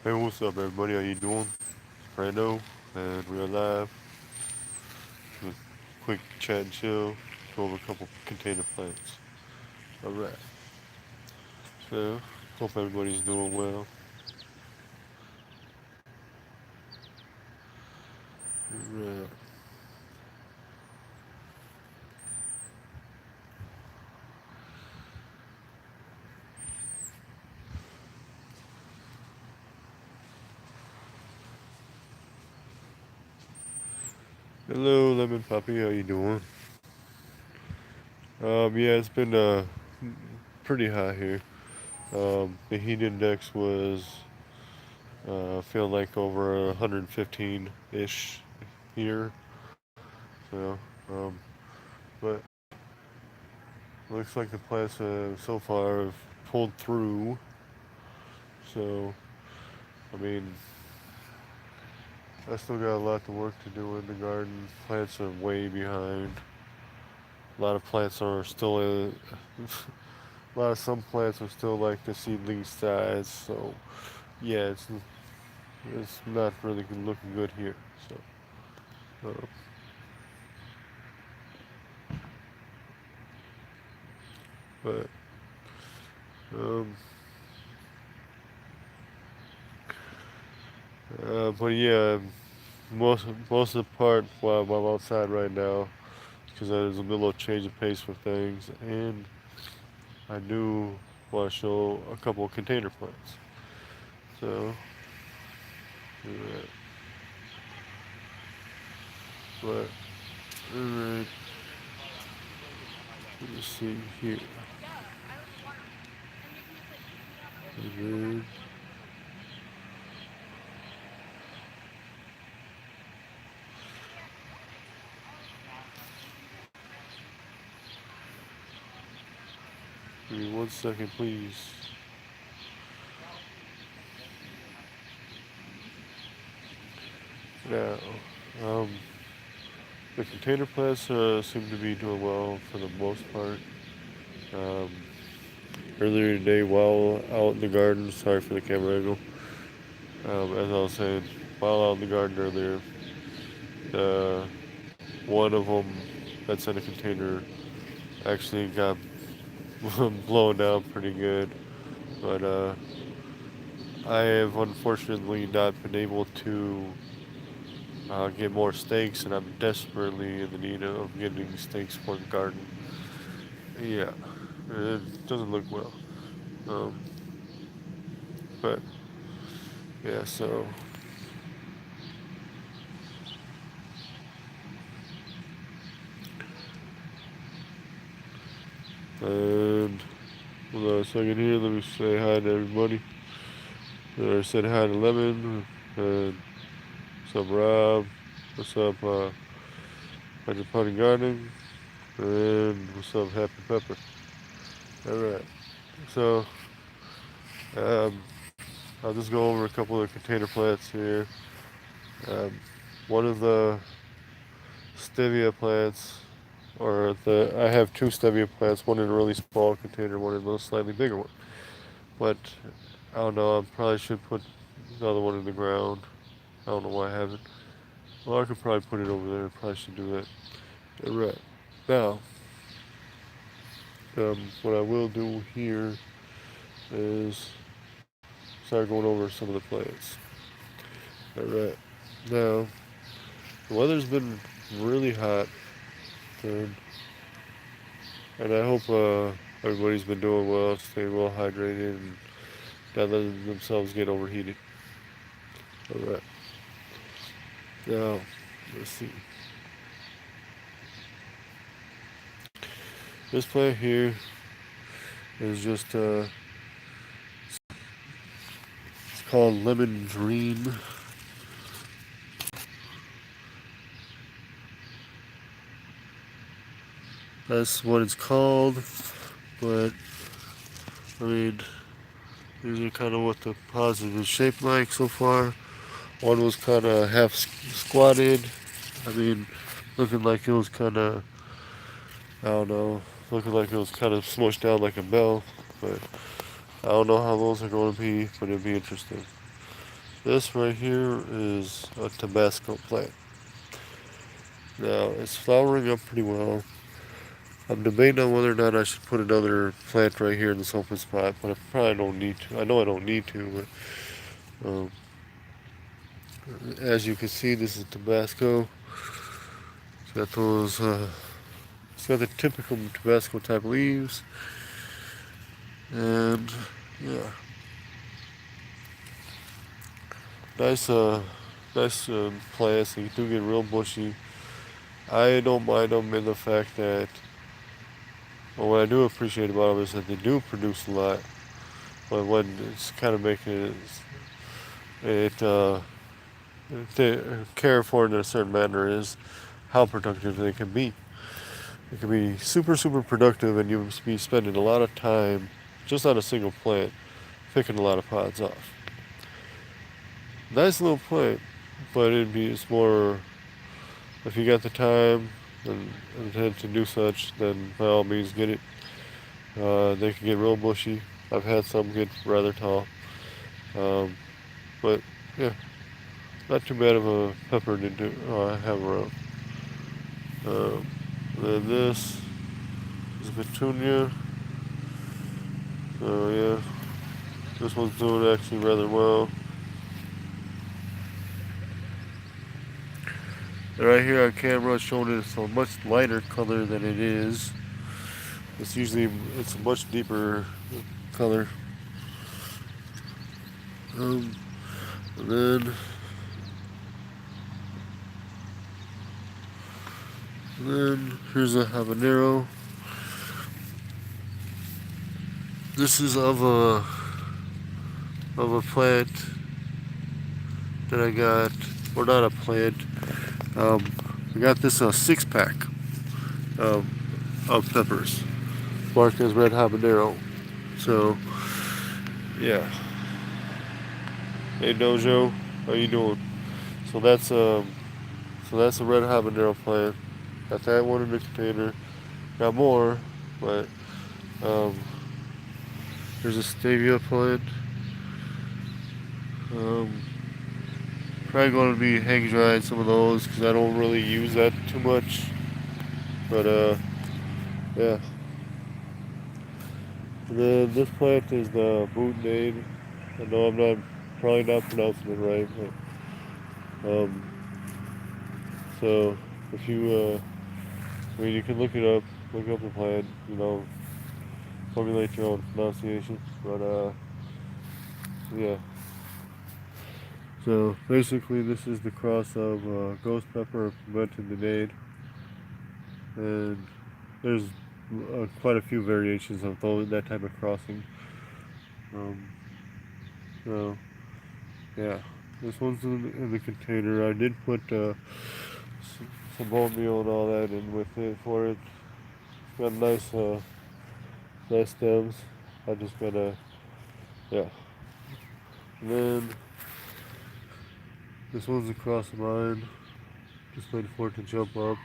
Hey, what's up, everybody? How you doing? It's Brando, and we're live. Just quick chat and chill. Go over a couple container plants. All right. So, hope everybody's doing well. Right. Hello, Lemon Puppy. How you doing? Yeah, it's been pretty hot here. The heat index was feeling like over 115 ish here. So, um, but looks like the plants so far have pulled through. So, I mean, I still got a lot to work to do in the garden. Plants are way behind. A lot of plants are still in. A lot of some plants are still like the seedling size. So, yeah, it's not really looking good here. So, uh, but um, but yeah, most of the part while I'm outside right now, because there's a little change of pace for things, and I do want to show a couple of container plants. So, yeah, but alright, let's see here. And give me 1 second, please. Now, um, the container plants seem to be doing well for the most part. Um, Earlier today, while out in the garden, sorry for the camera angle. As I was saying, while out in the garden earlier, the one of them that's in a container actually got blown down pretty good. But I have unfortunately not been able to get more stakes, and I'm desperately in the need of getting stakes for the garden. Yeah, it doesn't look well. Um, but yeah, so and hold on a second here. Let me say hi to everybody. I said hi to Lemon and what's up, Rob? What's up, Hydroponic Gardening? And what's up, Happy Pepper? All right. So um, I'll just go over a couple of container plants here. Um, one of the stevia plants, I have two stevia plants, one in a really small container, one in a slightly bigger one. But I don't know, I probably should put another one in the ground. I don't know why I haven't. Well, I could probably put it over there. I probably should do that. All right. Now, what I will do here is start going over some of the plants. All right. Now, the weather's been really hot, and, and I hope everybody's been doing well, staying well hydrated, and not letting themselves get overheated. All right. Now, let's see. This plant here is just it's called Lemon Dream. That's what it's called. But I mean, these are kind of what the positive is shaped like so far. One was kind of half squatted. I mean, looking like it was kind of, I don't know, looking like it was kind of smushed down like a bell. But I don't know how those are going to be, but it'll be interesting. This right here is a Tabasco plant. Now, it's flowering up pretty well. I'm debating on whether or not I should put another plant right here in this open spot, but I probably don't need to. I know I don't need to, but as you can see, this is Tabasco. It's got those, it's got the typical Tabasco type leaves, and yeah, nice, nice plants. They do get real bushy. I don't mind them in the fact that, well, what I do appreciate about them is that they do produce a lot. But what it's kind of making it to care for in a certain manner is how productive they can be. It can be super, super productive, and you'll be spending a lot of time just on a single plant, picking a lot of pods off. Nice little plant, but it's more, if you got the time and intent to do such, then by all means get it. They can get real bushy. I've had some get rather tall, um, but yeah, not too bad of a pepper to have around. Um, then this is petunia. So yeah, this one's doing actually rather well. And right here on camera, it's showing it's a much lighter color than it is. It's a much deeper color. Um, and then here's a habanero. This is of a plant that I got, or not a plant. I got this 6-pack um, of peppers, marked as red habanero. So yeah, hey Dojo, how you doing? So that's a red habanero plant. Got that one in the container. Got more, but um, there's a stevia plant. Um, Probably going to be hang drying some of those because I don't really use that too much. But yeah. And then this plant is the boutonade. I know I'm not probably not pronouncing it right, but so if you I mean you can look up the plant, formulate your own pronunciation. But yeah. So basically, this is the cross of ghost pepper and pimento de and there's quite a few variations of that type of crossing. Um, so yeah, this one's in the container. I did put some oatmeal and all that in with it for it. It's got nice stems. I just gotta, yeah. And then this one's across the line. Just waiting for it to jump up.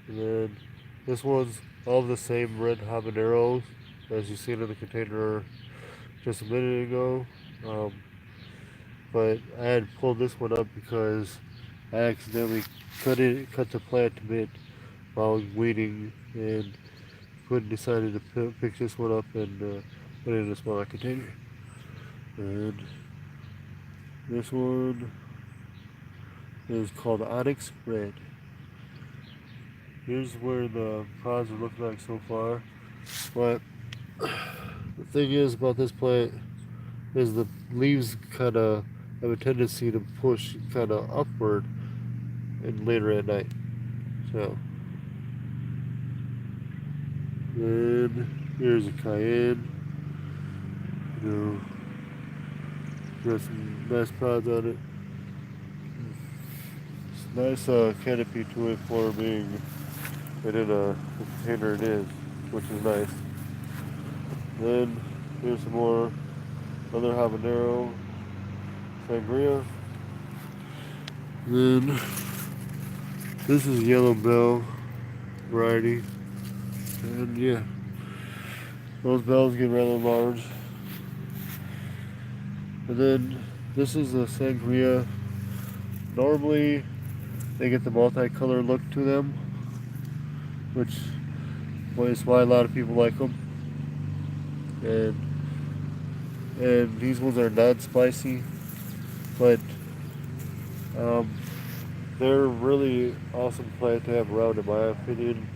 And then this one's all the same red habaneros as you seen in the container just a minute ago. Um, but I had pulled this one up because I accidentally cut the plant a bit while weeding, and decided to pick this one up and put it in a smaller container. And this one is called Onyx Red. Here's where the pods are looking like so far. But the thing is about this plant is the leaves kind of have a tendency to push kind of upward and later at night. So then here's a cayenne. Got some nice pods on it. It's nice canopy to it for being in a container it is, which is nice. Then here's some more other habanero sangria. Then this is yellow bell variety, and yeah, those bells get rather large. And then this is a sangria. Normally they get the multicolor look to them, which is why a lot of people like them. And these ones are non-spicy, but um, they're really awesome plant to have around, in my opinion,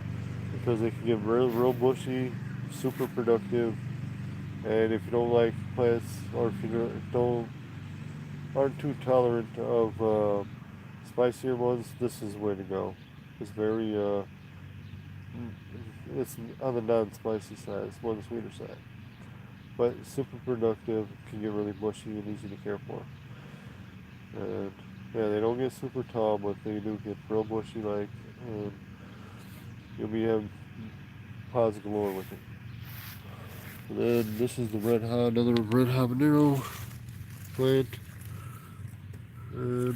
because they can get real bushy, super productive. And if you don't like plants, or if you don't aren't too tolerant of spicier ones, this is the way to go. It's very it's on the non-spicy side. It's more on the sweeter side, but super productive. Can get really bushy and easy to care for. And yeah, they don't get super tall, but they do get real bushy like, and you'll be having pods galore with it. And then this is the another red habanero plant, and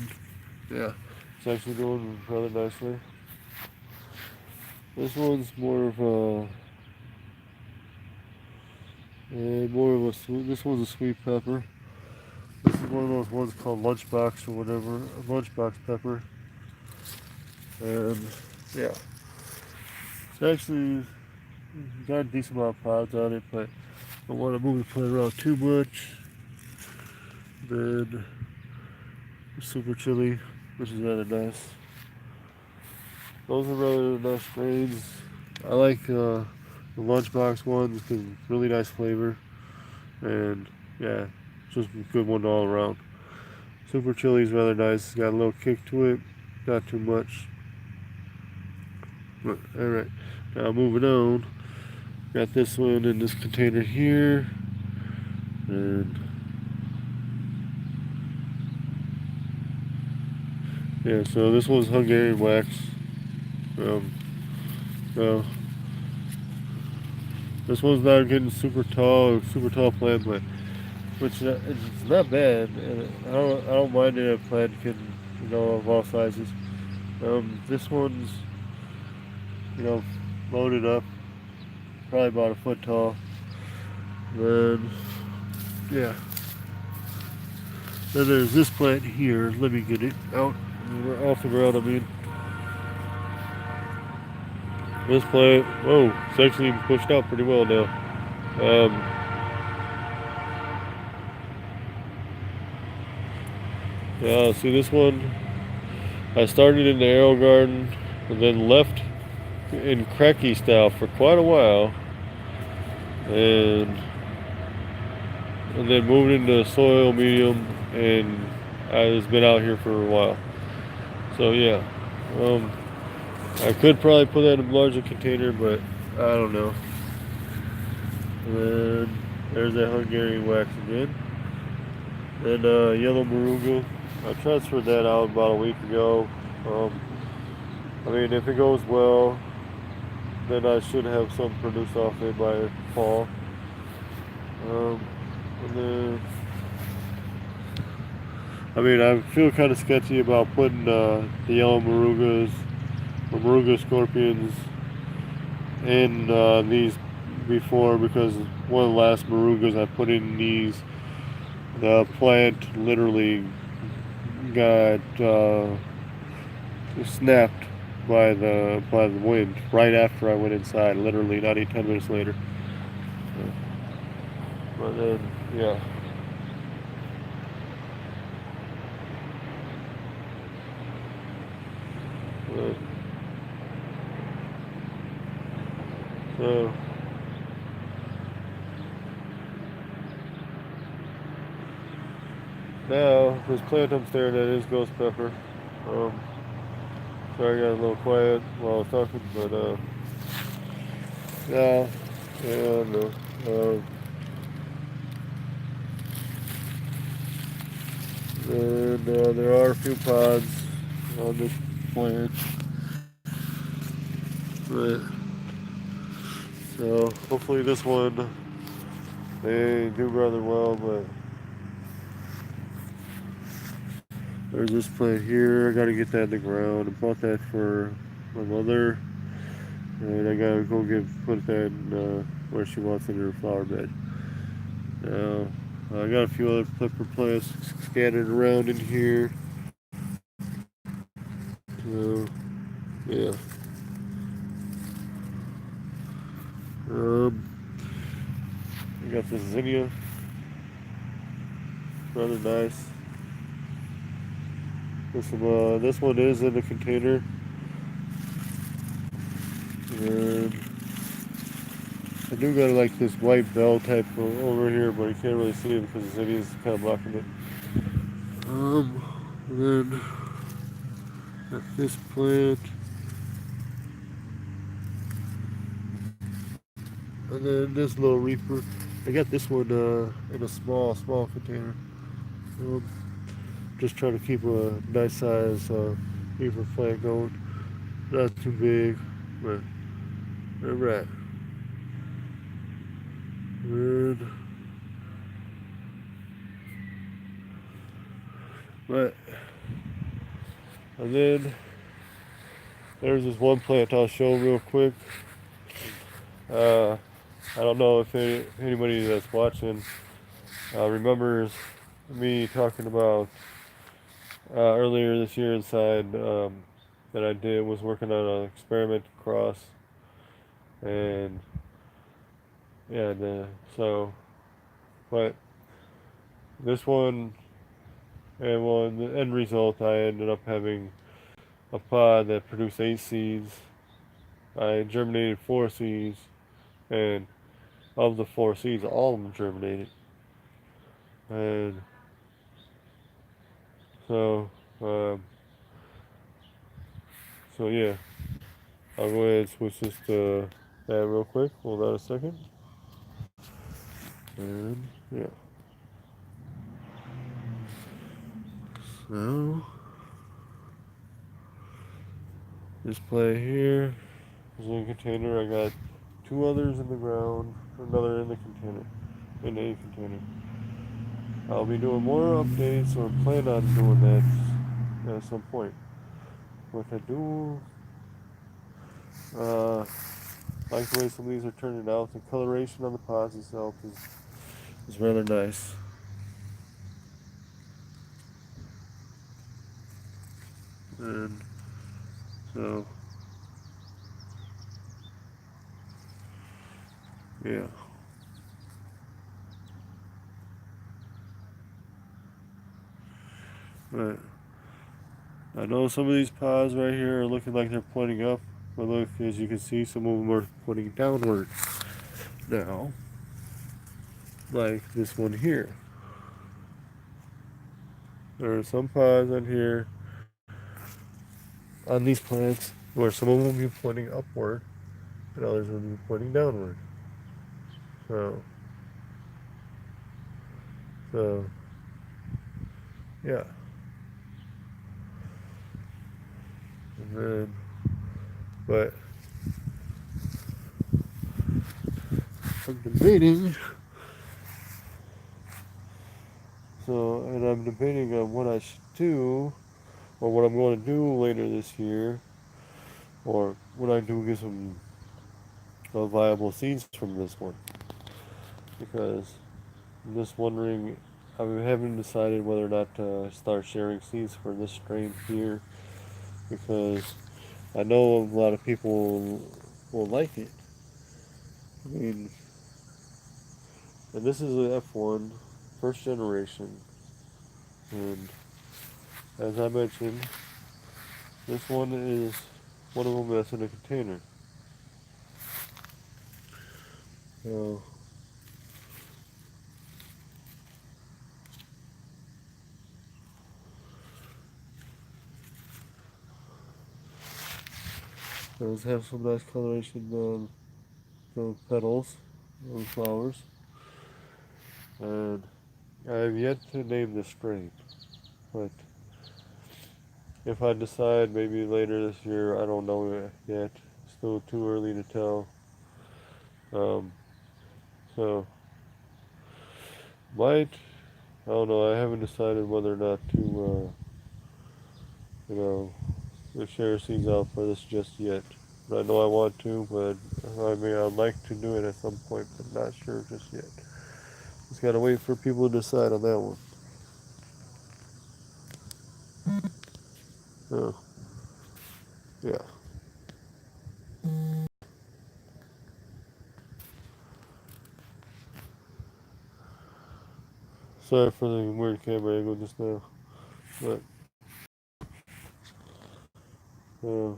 yeah, it's actually doing rather nicely. This one's more of a sweet. This one's a sweet pepper. This is one of those ones called lunchbox or whatever, lunchbox pepper, and yeah, it's actually got a decent amount of pods on it, but I don't want to move the plant around too much. Then super chili, which is rather nice. Those are rather nice grains. I like the lunchbox ones because really nice flavor, and yeah, just a good one all around. Super chili is rather nice. It's got a little kick to it, not too much. But, all right, now moving on. Got this one in this container here, and yeah, so this one's Hungarian wax. So this one's not getting super tall plant, but which it's not bad. And I don't mind it. A plant can, of all sizes. This one's, you know, loaded up, probably about a foot tall. Then yeah, then there's this plant here. Let me get it out. We're off the ground. I mean, this plant. Whoa, it's actually pushed out pretty well now. Um, yeah, see this one. I started in the AeroGarden and then left in Cracky style for quite a while, and then moved into soil medium, and I've been out here for a while. So yeah, I could probably put that in a larger container, but I don't know. And then there's that Hungarian wax again, and yellow moruga. I transferred that out about a week ago. I mean, if it goes well, then I should have some produced off it by fall. And then, I mean, I feel kind of sketchy about putting the yellow morugas, or moruga scorpions, in these before, because one of the last morugas I put in these, the plant literally got snapped by the wind right after I went inside. Literally, not even 10 minutes later. But then, yeah. But, so now this plant I'm staring at is ghost pepper. Sorry, I got a little quiet while I was talking, but yeah, no. And there are a few pods on this plant, but so hopefully this one they do rather well. But there's this plant here. I gotta get that in the ground. I bought that for my mother, and I gotta go put that in where she wants it in her flower bed. Now I got a few other flipper plants scattered around in here. So, yeah. I got this zinnia, rather nice. This one is in a container, and I do got like this white bell type over here, but you can't really see it because the zinnia is kind of blocking it. And then got this plant, and then this little reaper. I got this one in a small container. Um, just trying to keep a nice size reaper plant going. Not too big, but alright. And, but and then there's this one plant I'll show real quick. I don't know if anybody that's watching remembers me talking about earlier this year inside that I did was working on an experiment cross, and yeah, so but this one, and well, in the end result, I ended up having a pod that produced 8 seeds. I germinated 4 seeds, and of the 4 seeds, all of them germinated. And so, um, so yeah, I'll go ahead and switch this to that real quick. Hold on a second. And yeah, so this plant here is in a container. I got 2 others in the ground, another in the container, in a container. I'll be doing more updates or plan on doing that at some point. What I do, like the way some of these are turning out. The coloration on the pods itself is rather nice. And so, yeah. But I know some of these pods right here are looking like they're pointing up. But look, as you can see, some of them are pointing downward now. Like this one here. There are some pods on here, on these plants, where some of them will be pointing upward and others will be pointing downward. So, so yeah. And then, but I'm debating. So, and I'm debating on what I should do, or what I'm going to do later this year, or what I do get some viable seeds from this one. Because I'm just wondering, I haven't decided whether or not to start sharing seeds for this strain here, because I know a lot of people will like it. I mean, and this is a F1, first generation, and as I mentioned, this one is one of them that's in a container. So, those have some nice coloration on the petals, on flowers, and I have yet to name the strain, but if I decide maybe later this year, I don't know yet. Still too early to tell. Um, so, might, I don't know, I haven't decided whether or not to, you know, to share seeds out for this just yet. But I know I want to, but I mean, I'd like to do it at some point, but not sure just yet. Just gotta wait for people to decide on that one. Oh, yeah. Sorry for the weird camera angle just now. But, uh,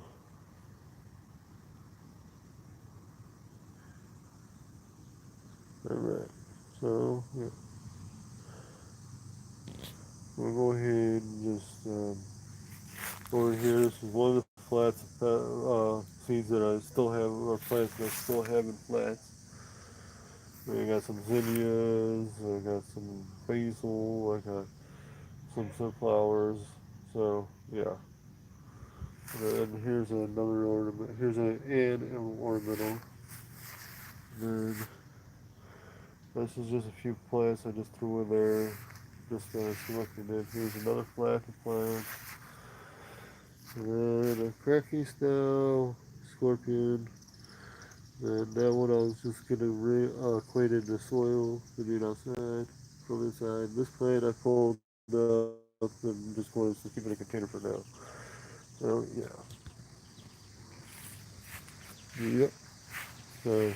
alright. So, yeah. We'll go ahead and just, over here, this is one of the flats, seeds that I still have, or plants that I still have in flats. I got some zinnias, I got some basil, I got some sunflowers. So, yeah. And here's another ornament. Here's an ornamental. And then this is just a few plants I just threw in there. Just selected it. Here's another flat plant. And then a cracking snail, scorpion. And that one I was just gonna acquaint in the soil to be outside from inside. This plant I pulled up and just wanted to keep it in a container for now. So yeah. Yep. So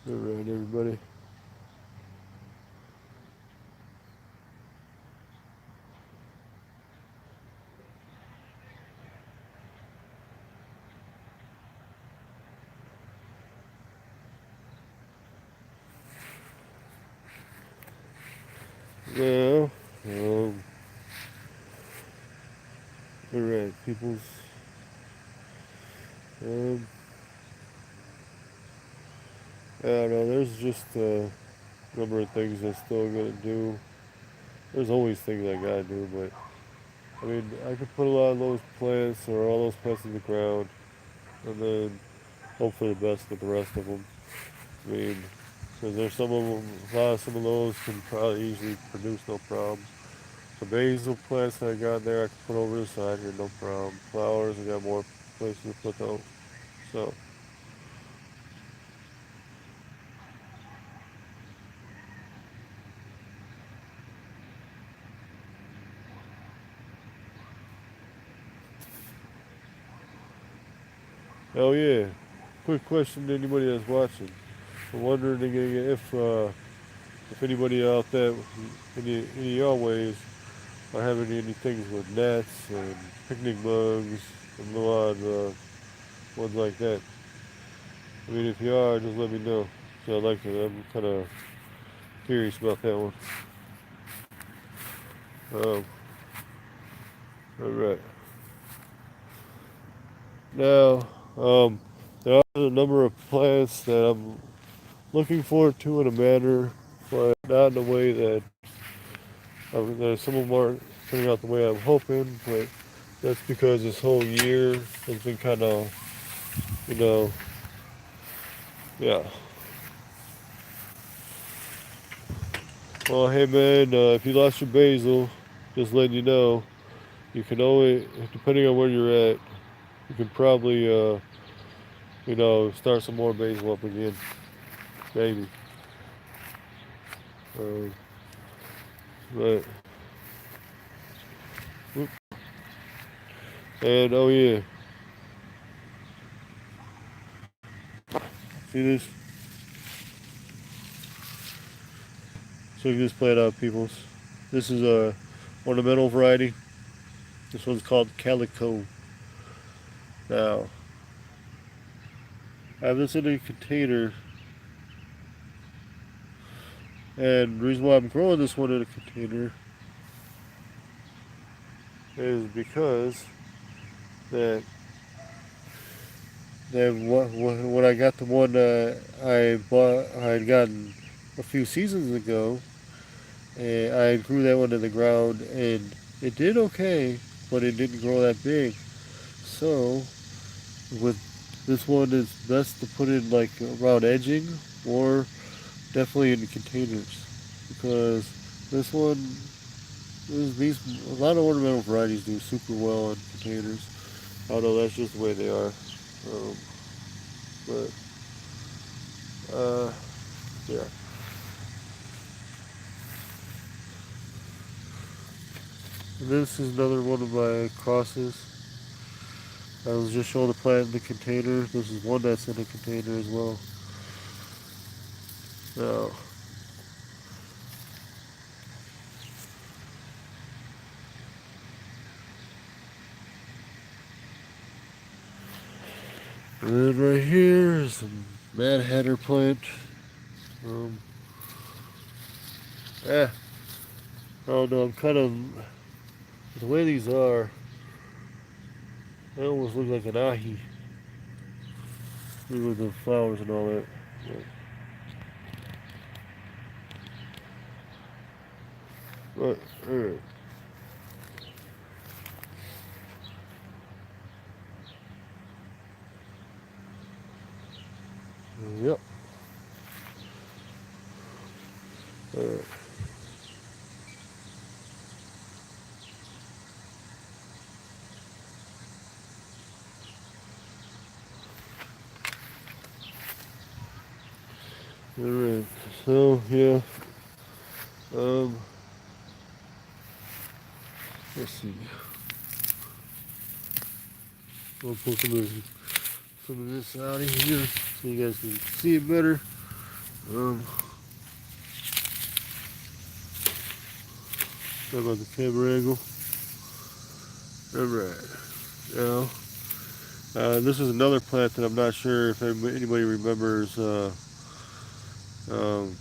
alright everybody. Well, alright, peoples. Um, I don't know, there's just a number of things I still gotta do. There's always things I gotta do, but I mean, I could put a lot of those plants or all those plants in the ground and then hope for the best with the rest of them. I mean, because there's some of them, some of those can probably easily produce no problem. The basil plants that I got there, I can put over the side here, no problem. Flowers, I got more places to put those. So, oh yeah. Quick question to anybody that's watching. I'm wondering if anybody out there, any of y'all ways, are having any things with nets and picnic bugs and a lot of ones like that. I mean, if you are, just let me know. So I'd like to. I'm kind of curious about that one. Um, all right. Now, there are a number of plants that I'm looking forward to in a manner, but not in a way that some of them aren't turning out the way I'm hoping. But that's because this whole year has been kind of, you know, yeah. Well, hey man, if you lost your basil, just letting you know, you can always, depending on where you're at, you can probably, start some more basil up again, maybe. Uh, but, whoop. And oh yeah, see this? Check this plant out, peoples. This is a ornamental variety. This one's called Calico. Now, I have this in a container, and the reason why I'm growing this one in a container is because that then when I got the one I had gotten a few seasons ago, and I grew that one in the ground, and it did okay, but it didn't grow that big. So with this one, it's best to put it like around edging, or definitely in the containers, because this one, these a lot of ornamental varieties do super well in containers. Although that's just the way they are. Um, But yeah. And this is another one of my crosses. I was just showing the plant in the container. This is one that's in a container as well. Now, and then right here is a Mad Hatter plant. Um, I don't know. I'm kind of the way these are. They almost look like an ahi. Look at the flowers and all that. But alright. Yep. Alright. Alright. So yeah. Um. Let's see. I'll pull some of this out of here so you guys can see it better. Um. Sorry about the camera angle. Alright. Now. This is another plant that I'm not sure if anybody remembers um,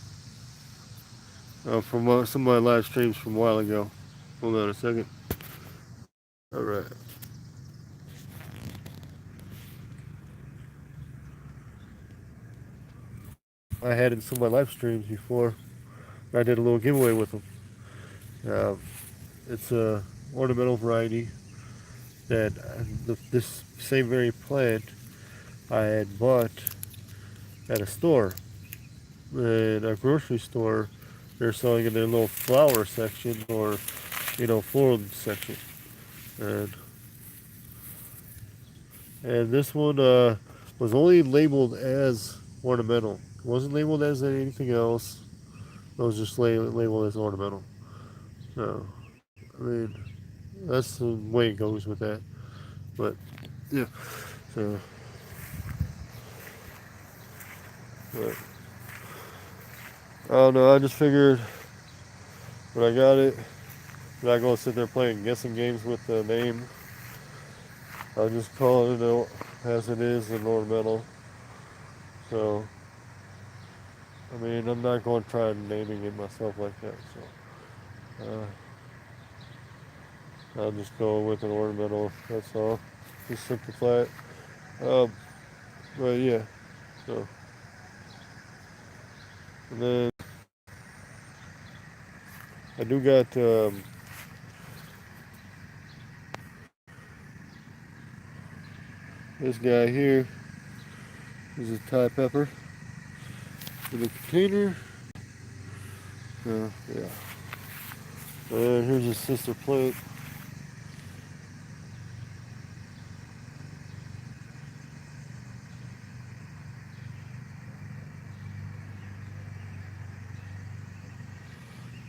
from some of my live streams from a while ago. Hold on a second. All right. I had in some of my live streams before. I did a little giveaway with them. It's a ornamental variety that this same very plant I had bought at a store, at a grocery store. They're selling in their little flower section or floral section, and this one was only labeled as ornamental. It wasn't labeled as anything else. It was just labeled as ornamental. So, I mean, that's the way it goes with that. But, yeah. So, but, I don't know. I just figured when I got it, I'm not going to sit there playing guessing games with the name. I'll just call it as it is, an ornamental. So, I mean, I'm not going to try naming it myself like that. So, I'll just go with an ornamental. That's all. Just simplify it. Um, but yeah. So, and then I do got this guy here. This is a Thai pepper in a container. Yeah. And here's his sister plant.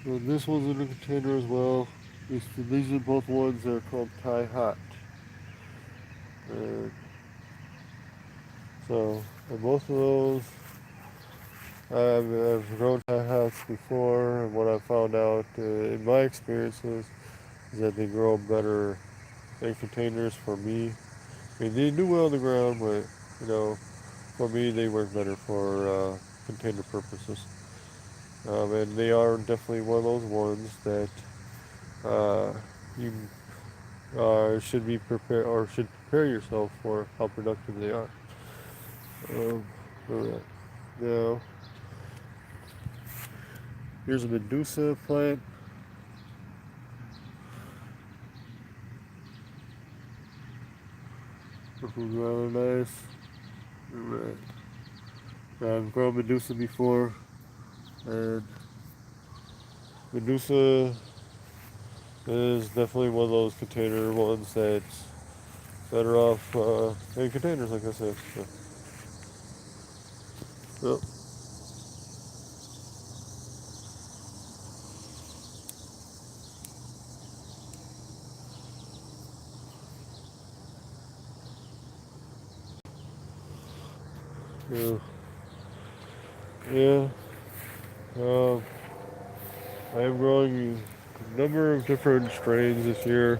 And this one's in a container as well. These are both ones that are called Thai Hot. And so, and both of those, I've grown Thai Hots before, and what I found out in my experiences is that they grow better in containers for me. I mean, they do well on the ground, but for me, they work better for container purposes. And they are definitely one of those ones that uh, you should be prepared or should prepare yourself for how productive they are. All right. Now, here's a Medusa plant. Looking rather nice. All right. I've grown Medusa before, and Medusa is definitely one of those container ones that's better off in containers, like I said. So, Yep. Yeah. Yeah. Um, I am growing a number of different strains this year.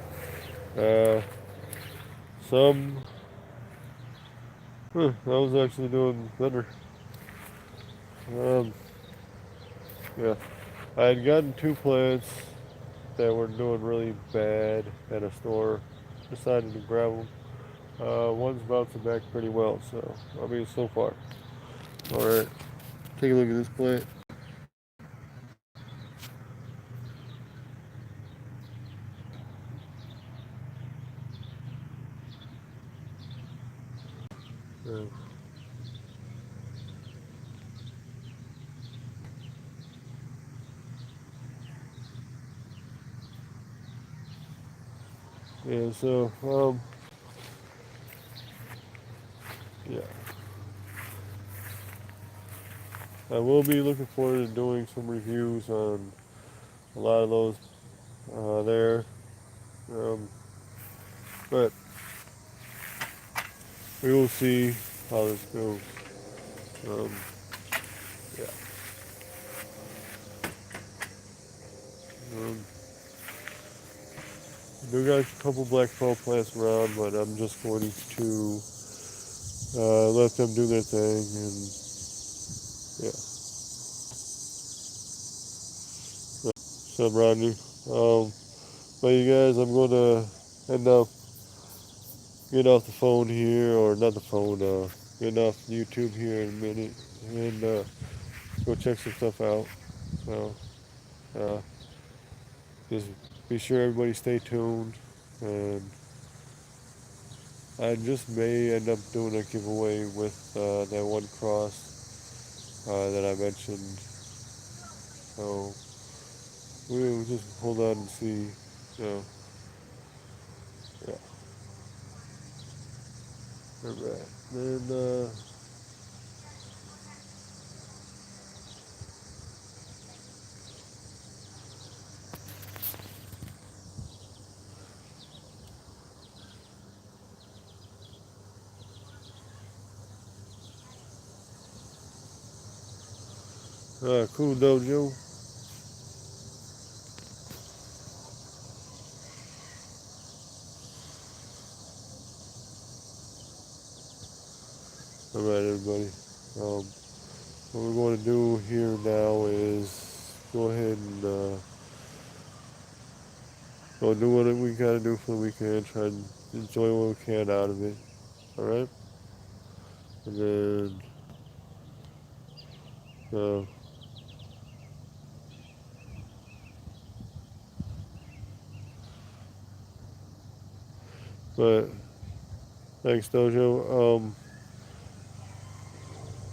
Uh, some, I was actually doing better. Um, yeah. I had gotten two plants that were doing really bad at a store. Decided to grab them. One's bouncing back pretty well, so I mean, so far. All right, take a look at this plant. Uh, yeah, so yeah, I will be looking forward to doing some reviews on a lot of those there. Um, but we will see how this goes. Um, yeah. Um, we got a couple black pearl plants around, but I'm just going to let them do their thing, and yeah. So Rodney, but you guys, I'm going to end up getting off the phone here, or not the phone, getting off YouTube here in a minute, and go check some stuff out. So uh, just be sure everybody stay tuned, and I just may end up doing a giveaway with that one cross that I mentioned. So we'll just hold on and see. So yeah, all right. Then cool dojo. All right, everybody. Um, what we're going to do here now is go ahead and go do what we got to do for the weekend. Try and enjoy what we can out of it. All right, and then uh, but thanks, Dojo.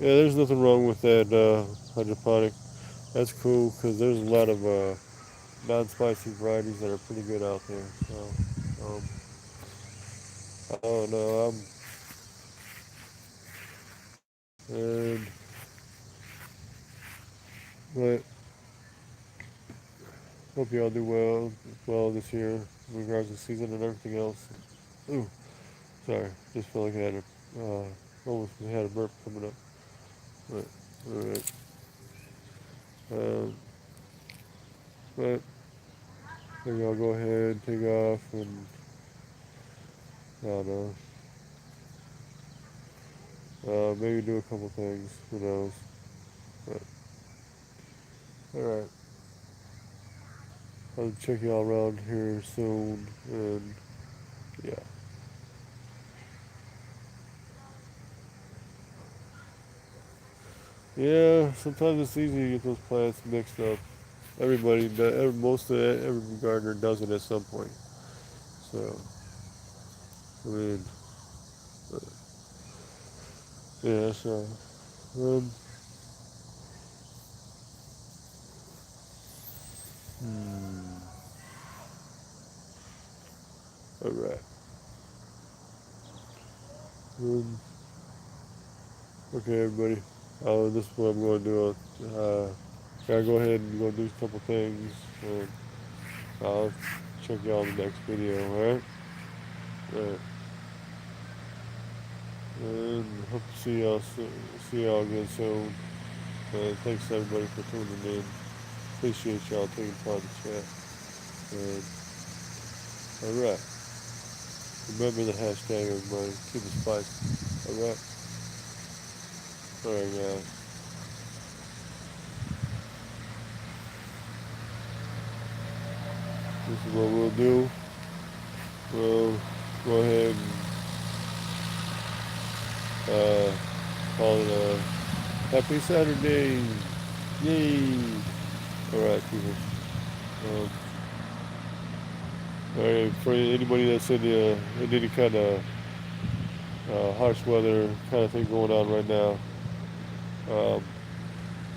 Yeah, there's nothing wrong with that hydroponic. That's cool because there's a lot of non-spicy varieties that are pretty good out there. So I don't know. And but hope y'all do well this year in regards to season and everything else. Ooh, sorry, just felt like I had almost had a burp coming up. But all right. Um, but maybe I'll go ahead, take off, and I don't know. Maybe do a couple things. Who knows? But all right. I'll check y'all around here soon, and yeah. Yeah, sometimes it's easy to get those plants mixed up. Most of every gardener does it at some point. So, I mean, uh, yeah, so, um, hmm, alright. Um, okay, everybody. This is what I'm going to do. Gotta go ahead and go do a couple things, and I'll check y'all in the next video, alright? Alright. And hope to see y'all again soon. And thanks everybody for tuning in. Appreciate y'all taking part in the chat. And alright. Remember the hashtag, everybody. Keep it spicy. Alright? Alright, guys. This is what we'll do. We'll go ahead and call it a happy Saturday. Yay! Alright, people. Alright, for anybody that's in any kind of harsh weather kind of thing going on right now,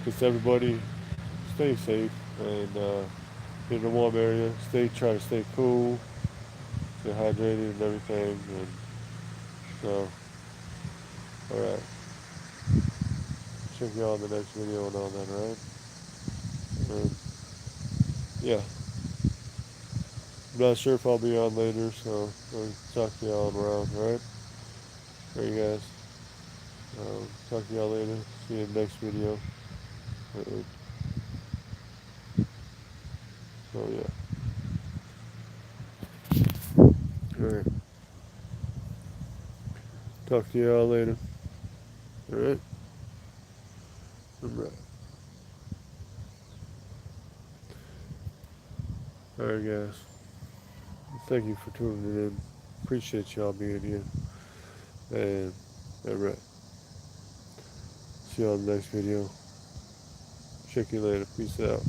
just everybody stay safe and in a warm area. Try to stay cool, stay hydrated and everything. And so, alright. Check y'all in the next video and all that, alright? And yeah. I'm not sure if I'll be on later, so I'll talk to y'all around, alright? Alright, guys. Talk to y'all later. See you in the next video. So yeah. Alright. Talk to y'all later. Alright? Alright. Alright, guys. Thank you for tuning in. Appreciate y'all being here. And alright. See y'all in the next video. Check you later. Peace out.